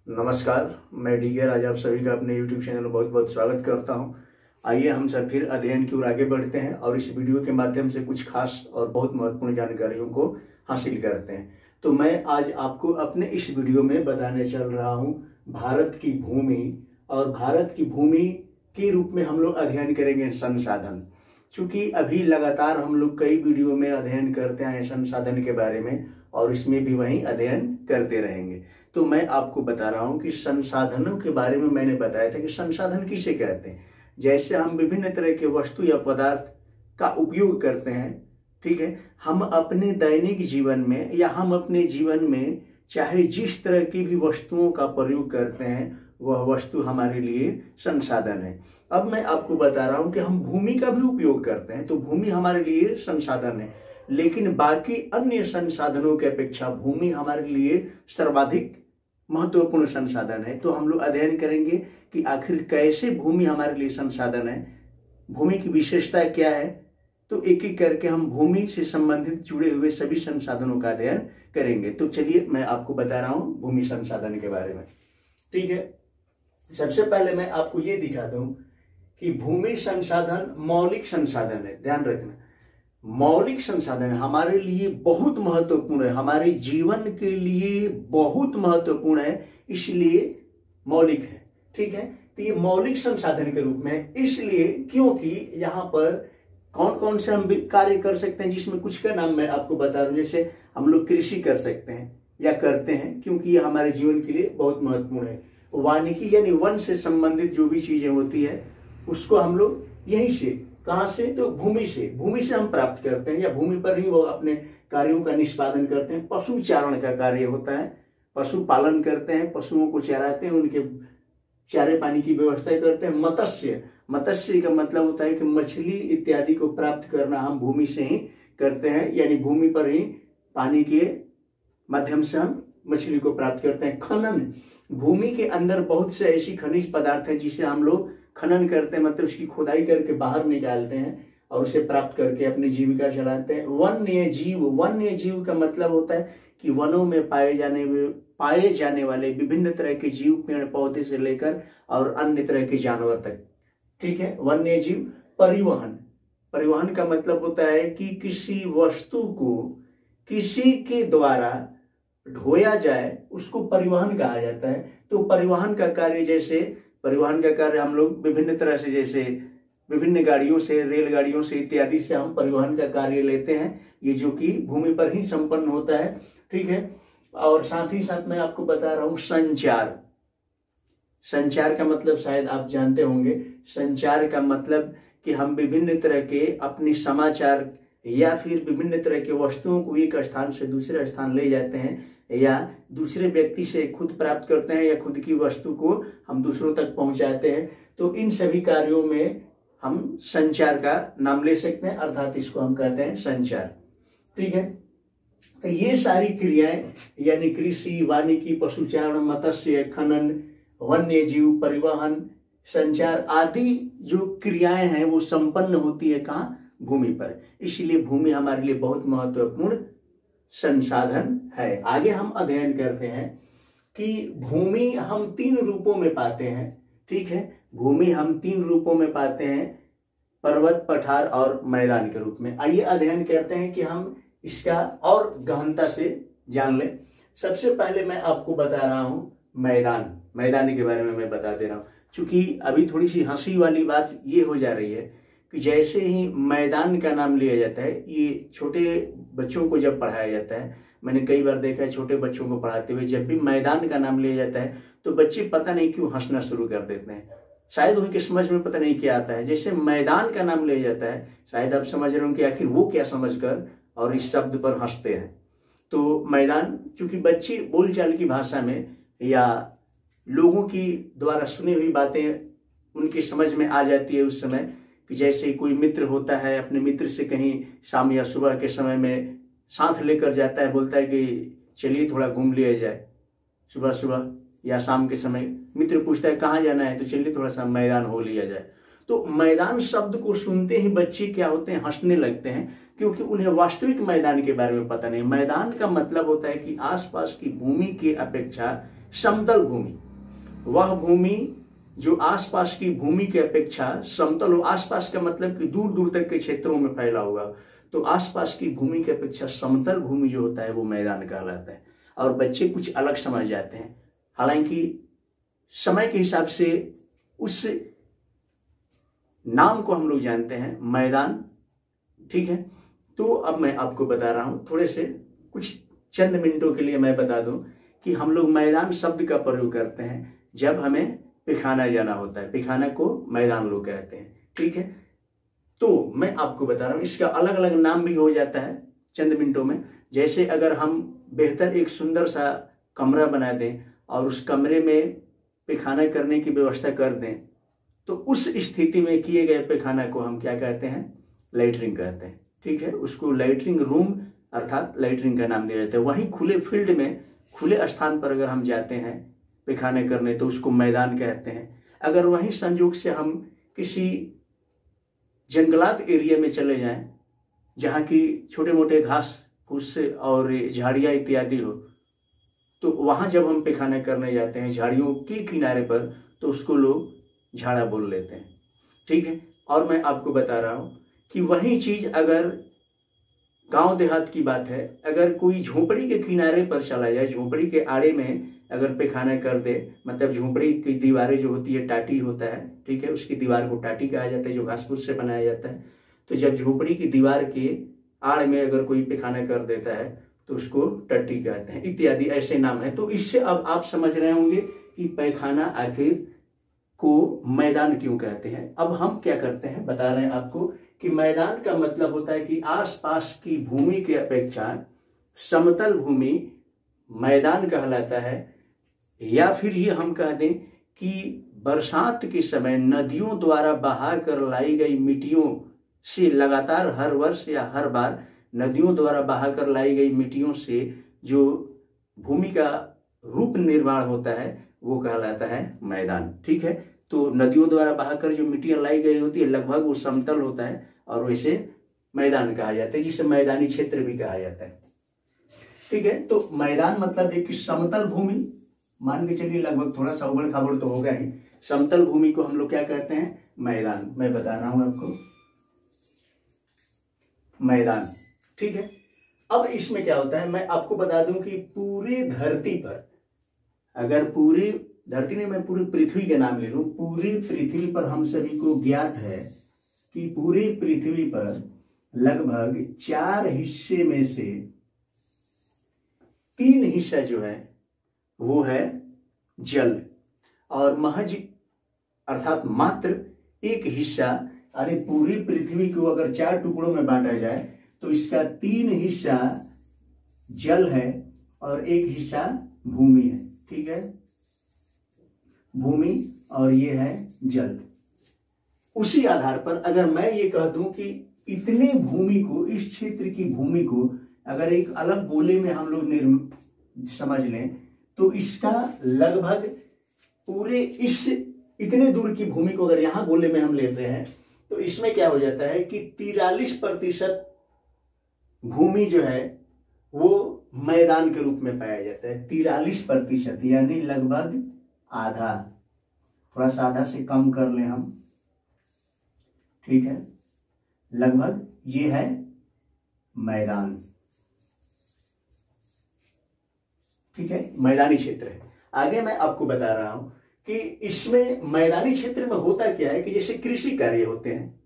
नमस्कार, मैं डीके राज आप सभी का अपने YouTube चैनल में बहुत बहुत स्वागत करता हूं। आइए हम सब फिर अध्ययन की ओर आगे बढ़ते हैं और इस वीडियो के माध्यम से कुछ खास और बहुत महत्वपूर्ण जानकारियों को हासिल करते हैं। तो मैं आज आपको अपने इस वीडियो में बताने चल रहा हूं भारत की भूमि, और भारत की भूमि के रूप में हम लोग अध्ययन करेंगे संसाधन। चूंकि अभी लगातार हम लोग कई वीडियो में अध्ययन करते हैं संसाधन के बारे में और इसमें भी वही अध्ययन करते रहेंगे। तो मैं आपको बता रहा हूं कि संसाधनों के बारे में मैंने बताया था कि संसाधन किसे कहते हैं। जैसे हम विभिन्न तरह के वस्तु या पदार्थ का उपयोग करते हैं, ठीक है, हम अपने दैनिक जीवन में या हम अपने जीवन में चाहे जिस तरह की भी वस्तुओं का प्रयोग करते हैं वह वस्तु हमारे लिए संसाधन है। अब मैं आपको बता रहा हूं कि हम भूमि का भी उपयोग करते हैं, तो भूमि हमारे लिए संसाधन है, लेकिन बाकी अन्य संसाधनों की अपेक्षा भूमि हमारे लिए सर्वाधिक महत्वपूर्ण संसाधन है। तो हम लोग अध्ययन करेंगे कि आखिर कैसे भूमि हमारे लिए संसाधन है, भूमि की विशेषता क्या है। तो एक एक करके हम भूमि से संबंधित जुड़े हुए सभी संसाधनों का अध्ययन करेंगे। तो चलिए मैं आपको बता रहा हूं भूमि संसाधन के बारे में, ठीक है। सबसे पहले मैं आपको ये दिखा दूं कि भूमि संसाधन मौलिक संसाधन है। ध्यान रखना, मौलिक संसाधन हमारे लिए बहुत महत्वपूर्ण है, हमारे जीवन के लिए बहुत महत्वपूर्ण है, इसलिए मौलिक है, ठीक है। तो ये मौलिक संसाधन के रूप में है, इसलिए क्योंकि यहाँ पर कौन कौन से हम कार्य कर सकते हैं, जिसमें कुछ का नाम मैं आपको बता दूं। जैसे हम लोग कृषि कर सकते हैं या करते हैं, क्योंकि ये हमारे जीवन के लिए बहुत महत्वपूर्ण है। वानिकी यानी वन से संबंधित जो भी चीजें होती है उसको हम लोग यहीं से, कहां से, तो भूमि से हम प्राप्त करते हैं या भूमि पर ही वो अपने कार्यों का निष्पादन करते हैं। पशु चारण का कार्य होता है, पशु पालन करते हैं, पशुओं को चराते हैं, उनके चारे पानी की व्यवस्था करते हैं। मत्स्य का मतलब होता है कि मछली इत्यादि को प्राप्त करना हम भूमि से ही करते हैं, यानी भूमि पर ही पानी के माध्यम से हम मछली को प्राप्त करते हैं। खनन, भूमि के अंदर बहुत से ऐसी खनिज पदार्थ है जिसे हम लोग खनन करते हैं, मतलब उसकी खुदाई करके बाहर निकालते हैं और उसे प्राप्त करके अपनी जीविका चलाते हैं। वन्य जीव का मतलब होता है कि वनों में पाए जाने वाले विभिन्न तरह के जीव, पेड़ पौधे से लेकर और अन्य तरह के जानवर तक, ठीक है। वन्य जीव। परिवहन का मतलब होता है कि किसी वस्तु को किसी के द्वारा ढोया जाए, उसको परिवहन कहा जाता है। तो परिवहन का कार्य हम लोग विभिन्न तरह से, जैसे विभिन्न गाड़ियों से, रेलगाड़ियों से इत्यादि से हम परिवहन का कार्य लेते हैं, ये जो कि भूमि पर ही संपन्न होता है, ठीक है। और साथ ही साथ मैं आपको बता रहा हूं संचार का मतलब शायद आप जानते होंगे। संचार का मतलब कि हम विभिन्न तरह के अपने समाचार या फिर विभिन्न तरह के वस्तुओं को एक स्थान से दूसरे स्थान ले जाते हैं, या दूसरे व्यक्ति से खुद प्राप्त करते हैं, या खुद की वस्तु को हम दूसरों तक पहुंचाते हैं। तो इन सभी कार्यों में हम संचार का नाम ले सकते हैं, अर्थात इसको हम कहते हैं संचार, ठीक है। तो ये सारी क्रियाएं यानी कृषि, वानिकी, पशुचारण, मत्स्य, खनन, वन्य जीव, परिवहन, संचार आदि जो क्रियाएं हैं वो संपन्न होती है कहाँ, भूमि पर। इसलिए भूमि हमारे लिए बहुत महत्वपूर्ण संसाधन है। आगे हम अध्ययन करते हैं कि भूमि हम 3 रूपों में पाते हैं, ठीक है। भूमि हम 3 रूपों में पाते हैं, पर्वत, पठार और मैदान के रूप में। आइए अध्ययन करते हैं कि हम इसका और गहनता से जान लें। सबसे पहले मैं आपको बता रहा हूं मैदान के बारे में मैं बता दे रहा हूं, क्योंकि अभी थोड़ी सी हंसी वाली बात ये हो जा रही है कि जैसे ही मैदान का नाम लिया जाता है, ये छोटे बच्चों को जब पढ़ाया जाता है, मैंने कई बार देखा है छोटे बच्चों को पढ़ाते हुए, जब भी मैदान का नाम लिया जाता है तो बच्चे पता नहीं क्यों हंसना शुरू कर देते हैं। शायद उनके समझ में पता नहीं क्या आता है। जैसे मैदान का नाम लिया जाता है, शायद आप समझ रहे हो कि आखिर वो क्या समझकर और इस शब्द पर हंसते हैं। तो मैदान, चूंकि बच्चे बोलचाल की भाषा में या लोगों की द्वारा सुनी हुई बातें उनकी समझ में आ जाती है उस समय, कि जैसे कोई मित्र होता है, अपने मित्र से कहीं शाम या सुबह के समय में साथ लेकर जाता है, बोलता है कि चलिए थोड़ा घूम लिया जाए, सुबह सुबह या शाम के समय मित्र पूछता है कहाँ जाना है, तो चलिए थोड़ा सा मैदान हो लिया जाए। तो मैदान शब्द को सुनते ही बच्चे क्या होते हैं, हंसने लगते हैं, क्योंकि उन्हें वास्तविक मैदान के बारे में पता नहीं। मैदान का मतलब होता है कि आसपास की भूमि की अपेक्षा समतल भूमि वह भूमि जो आसपास की भूमि की अपेक्षा समतल हो। आसपास का मतलब कि दूर दूर तक के क्षेत्रों में फैला होगा, तो आसपास की भूमि की अपेक्षा समतल भूमि जो होता है वो मैदान कहलाता है। और बच्चे कुछ अलग समझ जाते हैं, हालांकि समय के हिसाब से उस नाम को हम लोग जानते हैं मैदान। ठीक है, तो अब मैं आपको बता रहा हूं, थोड़े से कुछ चंद मिनटों के लिए मैं बता दूं कि हम लोग मैदान शब्द का प्रयोग करते हैं जब हमें पिखाना जाना होता है। पिखाना को मैदान लोग कहते हैं। ठीक है, तो मैं आपको बता रहा हूं इसका अलग अलग नाम भी हो जाता है चंद मिनटों में। जैसे अगर हम बेहतर एक सुंदर सा कमरा बना दें और उस कमरे में पिखाना करने की व्यवस्था कर दें, तो उस स्थिति में किए गए पैखाना को हम क्या कहते हैं? लैट्रिन कहते हैं। ठीक है, उसको लैट्रिन रूम अर्थात लैट्रिन का नाम दिया जाता है। वहीं खुले फील्ड में, खुले स्थान पर अगर हम जाते हैं पैखाना करने तो उसको मैदान कहते हैं। अगर वहीं संयोग से हम किसी जंगलात एरिया में चले जाएं जहाँ की छोटे मोटे घास फूस और झाड़ियाँ इत्यादि हो, तो वहाँ जब हम पैखाना करने जाते हैं झाड़ियों के किनारे पर, तो उसको लोग झाड़ा बोल लेते हैं। ठीक है, और मैं आपको बता रहा हूँ कि वही चीज़ अगर गांव देहात की बात है, अगर कोई झोपड़ी के किनारे पर चला जाए, झोपड़ी के आड़े में अगर पैखाना कर दे, मतलब झोपड़ी की दीवारें जो होती है, टाटी होता है, ठीक है, उसकी दीवार को टाटी कहा जाता है जो घास फूस से बनाया जाता है। तो जब झोपड़ी की दीवार के आड़ में अगर कोई पैखाना कर देता है तो उसको टट्टी कहते हैं, इत्यादि ऐसे नाम है। तो इससे अब आप समझ रहे होंगे कि पैखाना आखिर को मैदान क्यों कहते हैं। अब हम क्या करते हैं, बता रहे हैं आपको कि मैदान का मतलब होता है कि आसपास की भूमि की अपेक्षा समतल भूमि मैदान कहलाता है। या फिर ये हम कह दें कि बरसात के समय नदियों द्वारा बहा कर लाई गई मिट्टियों से लगातार हर वर्ष या हर बार नदियों द्वारा बहा कर लाई गई मिट्टियों से जो भूमि का रूप निर्माण होता है वो कहलाता है मैदान। ठीक है, तो नदियों द्वारा बहाकर जो मिट्टियां लाई गई होती है लगभग वो समतल होता है और वैसे मैदान कहा जाता है, जिसे मैदानी क्षेत्र भी कहा जाता है। ठीक है, तो मैदान मतलब एक समतल भूमि, मान के चलिए लगभग थोड़ा सा उबड़ खाबड़ तो होगा ही, समतल भूमि को हम लोग क्या कहते हैं? मैदान। मैं बता रहा हूं आपको, मैदान। ठीक है, अब इसमें क्या होता है मैं आपको बता दूं कि पूरी धरती पर, अगर पूरी धरती ने, मैं पूरी पृथ्वी के नाम ले लूं, पूरी पृथ्वी पर हम सभी को ज्ञात है कि पूरी पृथ्वी पर लगभग 4 हिस्से में से 3 हिस्सा जो है वो है जल, और महज अर्थात मात्र 1 हिस्सा, यानी पूरी पृथ्वी को अगर 4 टुकड़ों में बांटा जाए तो इसका 3 हिस्सा जल है और 1 हिस्सा भूमि है। ठीक है, भूमि और ये है जल। उसी आधार पर अगर मैं ये कह दूं कि इतने भूमि को, इस क्षेत्र की भूमि को अगर एक अलग बोले में हम लोग समझ लें तो इसका लगभग पूरे इस इतने दूर की भूमि को अगर यहां बोले में हम लेते हैं तो इसमें क्या हो जाता है कि 43% भूमि जो है वो मैदान के रूप में पाया जाता है। 43% यानी लगभग आधा, थोड़ा सा आधा से कम कर लें हम। ठीक है, लगभग ये है मैदान। ठीक है, मैदानी क्षेत्र है। आगे मैं आपको बता रहा हूं कि इसमें मैदानी क्षेत्र में होता क्या है कि जैसे कृषि कार्य होते हैं,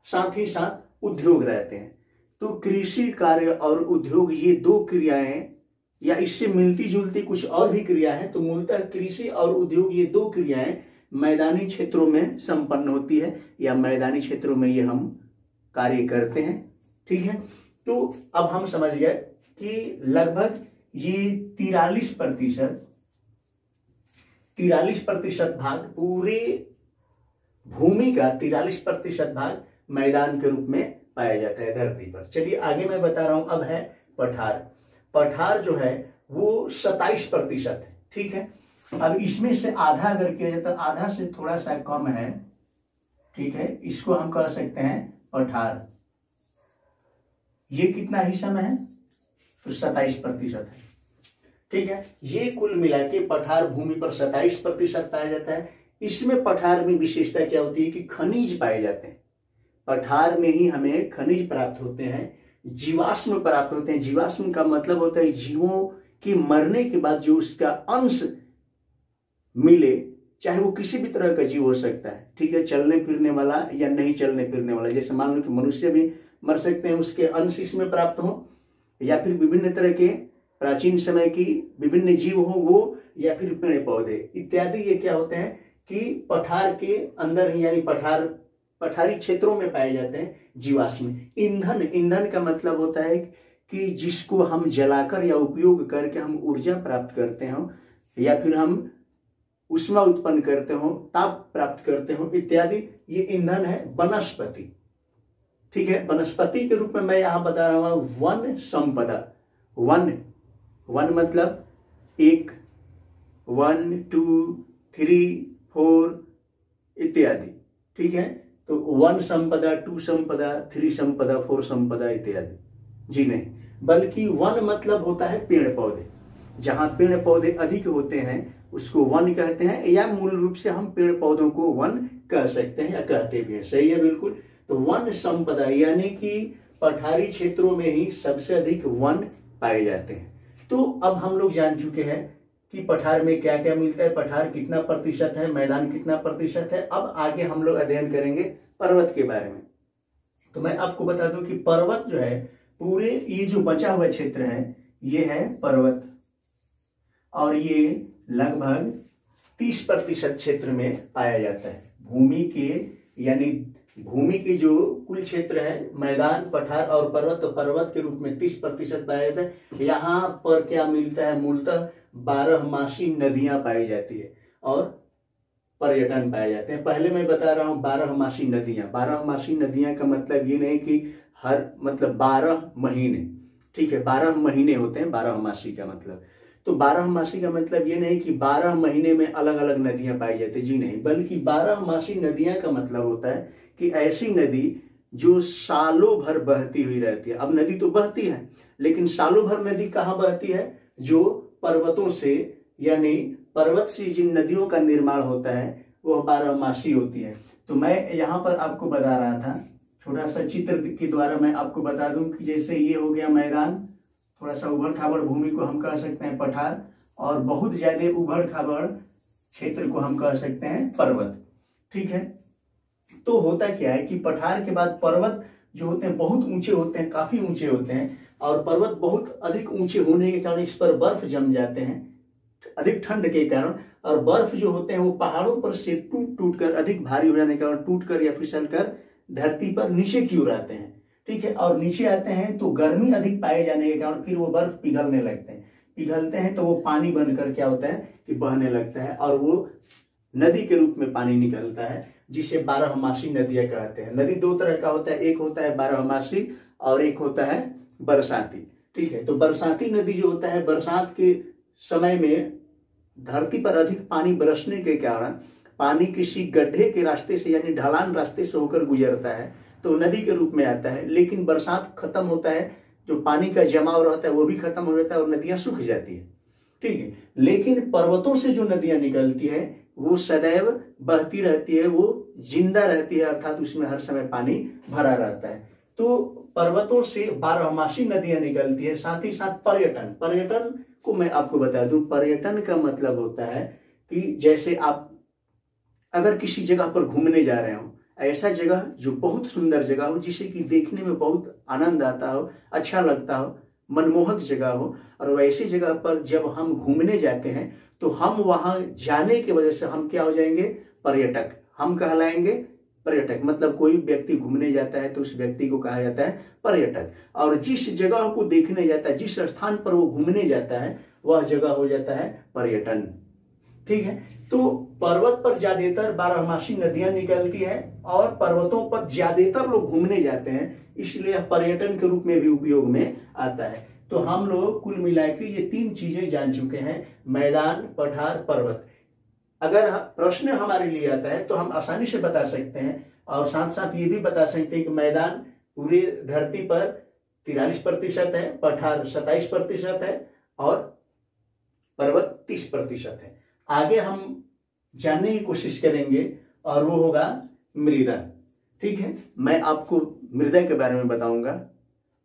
साथ ही साथ उद्योग रहते हैं। तो कृषि कार्य और उद्योग ये 2 क्रियाएं या इससे मिलती जुलती कुछ और भी क्रिया है, तो मूलतः कृषि और उद्योग ये 2 क्रियाएं मैदानी क्षेत्रों में संपन्न होती है या मैदानी क्षेत्रों में ये हम कार्य करते हैं। ठीक है, तो अब हम समझ गए कि लगभग ये 43% भाग, पूरे भूमि का 43% भाग मैदान के रूप में पाया जाता है धरती पर। चलिए आगे मैं बता रहा हूं, अब है पठार। पठार जो है वो 27% है। ठीक है, अब इसमें से आधा अगर किया जाए तो आधा से थोड़ा सा कम है। ठीक है, इसको हम कह सकते हैं पठार। ये कितना हिस्सा में है? तो 27% है। ठीक है, ये कुल मिला के पठार भूमि पर 27% पाया जाता है। इसमें पठार में विशेषता क्या होती है कि खनिज पाए जाते हैं। पठार में ही हमें खनिज प्राप्त होते हैं, जीवाश्म प्राप्त होते हैं। जीवाश्म का मतलब होता है जीवों के मरने के बाद जो उसका अंश मिले, चाहे वो किसी भी तरह का जीव हो सकता है, ठीक है, चलने फिरने वाला या नहीं चलने फिरने वाला। जैसे मान लो कि मनुष्य भी मर सकते हैं, उसके अंश इसमें प्राप्त हो, या फिर विभिन्न तरह के प्राचीन समय की विभिन्न जीव हो वो, या फिर पेड़ पौधे इत्यादि। ये क्या होते हैं कि पठार के अंदर ही, यानी पठारी क्षेत्रों में पाए जाते हैं जीवाश्म। ईंधन, ईंधन का मतलब होता है कि जिसको हम जलाकर या उपयोग करके हम ऊर्जा प्राप्त करते हो, या फिर हम ऊष्मा उत्पन्न करते हो, ताप प्राप्त करते हो इत्यादि, ये ईंधन है। वनस्पति, ठीक है, वनस्पति के रूप में मैं यहां बता रहा हूं वन संपदा। वन मतलब 1, 1, 2, 3, 4 इत्यादि, ठीक है। तो वन संपदा, 2 संपदा, 3 संपदा, 4 संपदा इत्यादि जी नहीं, बल्कि वन मतलब होता है पेड़ पौधे। जहां पेड़ पौधे अधिक होते हैं उसको वन कहते हैं, या मूल रूप से हम पेड़ पौधों को वन कह सकते हैं या कहते भी हैं। सही है, बिल्कुल। तो वन संपदा यानी कि पठारी क्षेत्रों में ही सबसे अधिक वन पाए जाते हैं। तो अब हम लोग जान चुके हैं कि पठार में क्या क्या मिलता है, पठार कितना प्रतिशत है, मैदान कितना प्रतिशत है। अब आगे हम लोग अध्ययन करेंगे पर्वत के बारे में। तो मैं आपको बता दूं कि पर्वत जो है, पूरे ये जो बचा हुआ क्षेत्र है ये है पर्वत, और ये लगभग 30% क्षेत्र में पाया जाता है। भूमि के, यानी भूमि के जो कुल क्षेत्र है, मैदान, पठार और पर्वत, तो पर्वत के रूप में 30% पाया जाता है। यहाँ पर क्या मिलता है, मूलतः 12मासी नदियां पाई जाती है और पर्यटन पाए जाते हैं। पहले मैं बता रहा हूँ 12मासी नदियां। 12मासी नदियां का मतलब ये नहीं कि हर, मतलब 12 महीने, ठीक है, 12 महीने होते हैं 12मासी का मतलब। तो 12मासी का मतलब ये नहीं कि 12 महीने में अलग अलग नदियां पाई जाती, जी नहीं, बल्कि 12मासी नदियां का मतलब होता है कि ऐसी नदी जो सालों भर बहती हुई रहती है। अब नदी तो बहती है, लेकिन सालों भर नदी कहाँ बहती है, जो पर्वतों से, यानी पर्वत से जिन नदियों का निर्माण होता है वह 12मासी होती है। तो मैं यहाँ पर आपको बता रहा था, छोटा सा चित्र के द्वारा मैं आपको बता दूं कि जैसे ये हो गया मैदान, थोड़ा सा उबड़ खाबड़ भूमि को हम कह सकते हैं पठार, और बहुत ज्यादा उबड़ खाबड़ क्षेत्र को हम कह सकते हैं पर्वत, ठीक है। तो होता क्या है कि पठार के बाद पर्वत जो होते हैं बहुत ऊंचे होते हैं, काफी ऊंचे होते हैं, और पर्वत बहुत अधिक ऊंचे होने के कारण इस पर बर्फ जम जाते हैं अधिक ठंड के कारण, और बर्फ जो होते हैं वो पहाड़ों पर से टूट टूट कर, अधिक भारी हो जाने के कारण टूट कर या फिसल कर धरती पर नीचे की ओर आते हैं, ठीक है। और नीचे आते हैं तो गर्मी अधिक पाए जाने के कारण फिर वो बर्फ पिघलने लगते हैं, पिघलते हैं तो वो पानी बनकर क्या होता है कि बहने लगता है, और वो नदी के रूप में पानी निकलता है, जिसे 12मासी नदियां कहते हैं। नदी दो तरह का होता है, एक होता है 12मासी और एक होता है बरसाती, ठीक है। तो बरसाती नदी जो होता है, बरसात के समय में धरती पर अधिक पानी बरसने के कारण पानी किसी गड्ढे के रास्ते से, यानी ढलान रास्ते से होकर गुजरता है तो नदी के रूप में आता है। लेकिन बरसात खत्म होता है, जो पानी का जमाव रहता है वो भी खत्म हो जाता है और नदियां सूख जाती है, ठीक है। लेकिन पर्वतों से जो नदियां निकलती है वो सदैव बहती रहती है, वो जिंदा रहती है, अर्थात उसमें हर समय पानी भरा रहता है। तो पर्वतों से 12मासी नदियां निकलती है। साथ ही साथ पर्यटन को मैं आपको बता दूं, पर्यटन का मतलब होता है कि जैसे आप अगर किसी जगह पर घूमने जा रहे हो, ऐसा जगह जो बहुत सुंदर जगह हो, जिसे कि देखने में बहुत आनंद आता हो, अच्छा लगता हो, मनमोहक जगह हो, और वैसी जगह पर जब हम घूमने जाते हैं तो हम वहां जाने की वजह से हम क्या हो जाएंगे, पर्यटक, हम कहलाएंगे पर्यटक। मतलब कोई व्यक्ति घूमने जाता है तो उस व्यक्ति को कहा जाता है पर्यटक, और जिस जगह को देखने जाता है, जिस स्थान पर वो घूमने जाता है वह जगह हो जाता है पर्यटन, ठीक है। तो पर्वत पर ज्यादातर 12मासी नदियां निकलती है और पर्वतों पर ज्यादातर लोग घूमने जाते हैं, इसलिए पर्यटन के रूप में भी उपयोग में आता है। तो हम लोग कुल मिलाकर ये 3 चीजें जान चुके हैं, मैदान, पठार, पर्वत। अगर प्रश्न हमारे लिए आता है तो हम आसानी से बता सकते हैं, और साथ साथ ये भी बता सकते हैं कि मैदान पूरी धरती पर 43% है, पठार 27% है, और पर्वत 30% है। आगे हम जानने की कोशिश करेंगे और वो होगा मृदा। ठीक है, मैं आपको मृदा के बारे में बताऊंगा।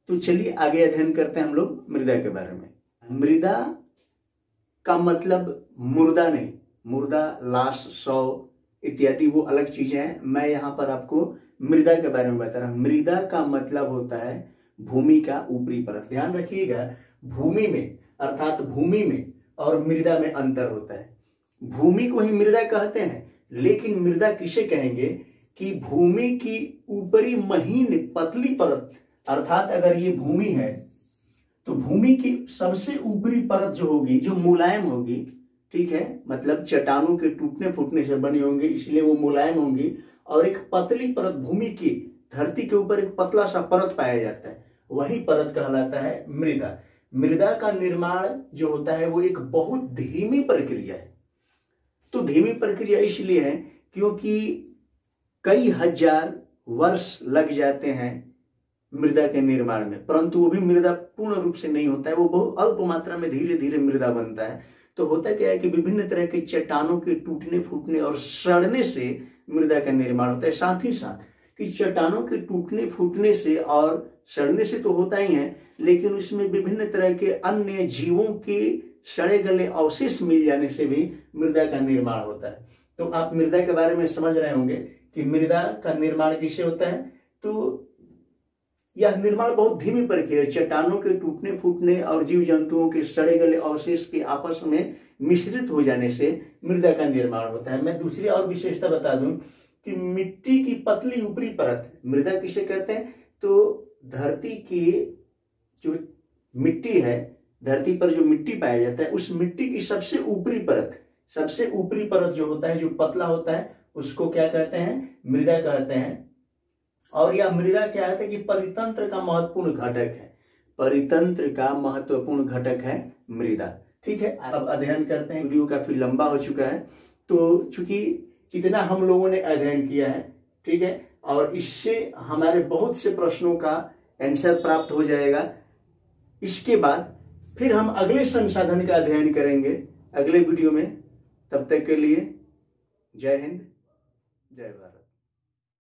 तो चलिए आगे अध्ययन करते हैं हम लोग मृदा के बारे में। मृदा का मतलब मुर्दा नहीं, मुर्दा, लाश, शव इत्यादि वो अलग चीजें हैं। मैं यहाँ पर आपको मृदा के बारे में बता रहा हूँ। मृदा का मतलब होता है भूमि का ऊपरी परत। ध्यान रखिएगा, भूमि में अर्थात भूमि में और मृदा में अंतर होता है। भूमि को ही मृदा कहते हैं, लेकिन मृदा किसे कहेंगे कि भूमि की ऊपरी महीन पतली परत, अर्थात अगर ये भूमि है तो भूमि की सबसे ऊपरी परत जो होगी, जो मुलायम होगी, ठीक है, मतलब चट्टानों के टूटने फूटने से बनी होंगी इसलिए वो मुलायम होंगी, और एक पतली परत भूमि की, धरती के ऊपर एक पतला सा परत पाया जाता है, वही परत कहलाता है मृदा। मृदा का निर्माण जो होता है वो एक बहुत धीमी प्रक्रिया है। तो धीमी प्रक्रिया इसलिए है क्योंकि कई हजार वर्ष लग जाते हैं मृदा के निर्माण में, परंतु वो भी मृदा पूर्ण रूप से नहीं होता है, वो बहुत अल्प मात्रा में धीरे धीरे मृदा बनता है। तो होता क्या है कि विभिन्न तरह के चट्टानों के टूटने फूटने और सड़ने से मृदा का निर्माण होता है। साथ ही साथ कि चट्टानों के टूटने फूटने से और सड़ने से तो होता ही है, लेकिन उसमें विभिन्न तरह के अन्य जीवों के सड़े गले अवशेष मिल जाने से भी मृदा का निर्माण होता है। तो आप मृदा के बारे में समझ रहे होंगे कि मृदा का निर्माण किससे होता है। तो यह निर्माण बहुत धीमी प्रक्रिया, चट्टानों के टूटने फूटने और जीव जंतुओं के सड़े गले अवशेष के आपस में मिश्रित हो जाने से मृदा का निर्माण होता है। मैं दूसरी और विशेषता बता दूं कि मिट्टी की पतली ऊपरी परत, मृदा किसे कहते हैं, तो धरती की जो मिट्टी है, धरती पर जो मिट्टी पाया जाता है उस मिट्टी की सबसे ऊपरी परत, सबसे ऊपरी परत जो होता है, जो पतला होता है, उसको क्या कहते हैं, मृदा कहते हैं। और यह मृदा क्या है कि परितंत्र का महत्वपूर्ण घटक है, परितंत्र का महत्वपूर्ण घटक है मृदा। ठीक है, अब अध्ययन करते हैं। वीडियो काफी लंबा हो चुका है, तो चूंकि इतना हम लोगों ने अध्ययन किया है, ठीक है, और इससे हमारे बहुत से प्रश्नों का आंसर प्राप्त हो जाएगा। इसके बाद फिर हम अगले संसाधन का अध्ययन करेंगे अगले वीडियो में। तब तक के लिए जय हिंद, जय भारत।